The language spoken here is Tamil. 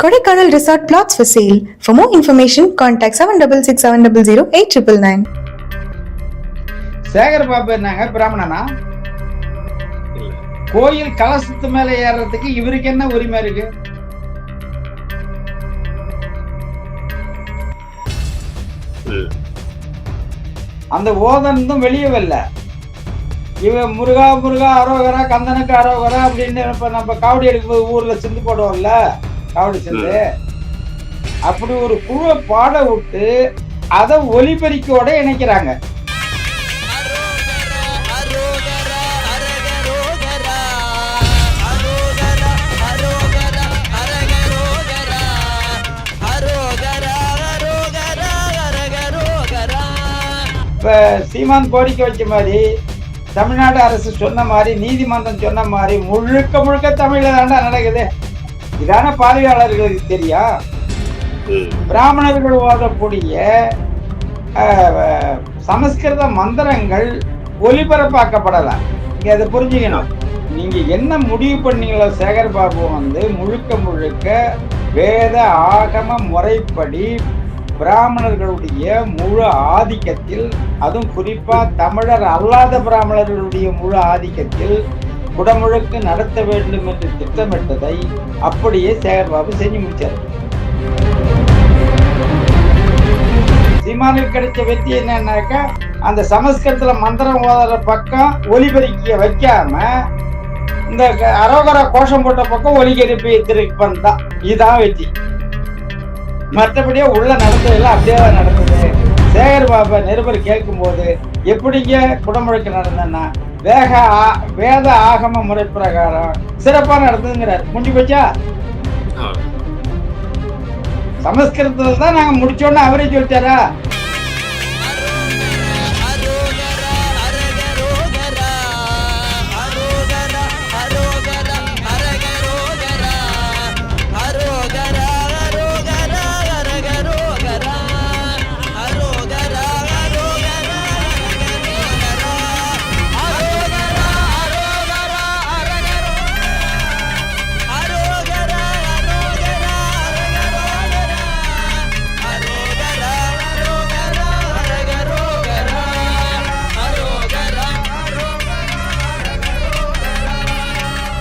Kodaikanal Resort plots for sale. For more information, contact 7667008999. Sekar Babu என்னங்க பிராமணனா? கோயில் கலசத்து மேல ஏறதுக்கு இவருக்கு என்ன உரிமை இருக்கு? அந்த ஓதனும் வெளியே வரல. இவன் முருகா முருகா அரோகரா கந்தனுக்கு அரோகரா அப்படின்னு இப்ப நம்ம காவடி எடுக்கும் ஊர்ல சிந்து போடுவோம்ல, காவடி சிந்து. அப்படி ஒரு குழுவை பாட விட்டு அதை ஒலிபெருக்கோட இணைக்கிறாங்க. இப்ப சீமான் கோரிக்கை வச்ச மாதிரி, தமிழ்நாடு அரசு சொன்ன மாதிரி, நீதிமன்றம் சொன்ன மாதிரி முழுக்க முழுக்க தமிழ்ல தாண்டா நடக்குது. இதான பார்வையாளர்களுக்கு தெரியும். பிராமணர்கள் ஓதக்கூடிய சமஸ்கிருத மந்திரங்கள் ஒலிபரப்பாக்கப்படலாம். நீங்க அதை புரிஞ்சுக்கணும். நீங்க என்ன முடிவு பண்ணீங்களோ சேகர் பாபு முழுக்க முழுக்க வேத ஆகம முறைப்படி பிராமணர்களுடைய முழு ஆதிக்கத்தில், அதுவும் குறிப்பா தமிழர் அல்லாத பிராமணர்களுடைய முழு ஆதிக்கத்தில் குடமுழுக்கு நடத்த வேண்டும் என்று திட்டமிட்டதை அப்படியே சேகர் பாபு செஞ்சு முடிச்சார். சீமானுக்கு கிடைச்ச வெற்றி என்னன்னாக்கா, அந்த சமஸ்கிருதத்துல மந்திரம் ஓதுற பக்கம் ஒலிபெருக்கிய வைக்காம இந்த அரோகரா கோஷம் போட்ட பக்கம் ஒலிபெருப்பி திருப்பன் தான். இதுதான் வெற்றி. மற்றபடியே உள்ள நடந்ததெல்லாம் அப்படியே தான் நடந்தது. சேகர் பாபு நிருபர் கேட்கும் போது எப்படிங்க குடமுழுக்கு நடந்ததுன்னா, வேத ஆகம முறை பிரகாரம் சிறப்பா நடந்ததுங்கிறார். முடிஞ்சு போச்சா? சமஸ்கிருதத்துல தான் நாங்க முடிச்சோன்னு அவரே சொல்லிட்டாரா?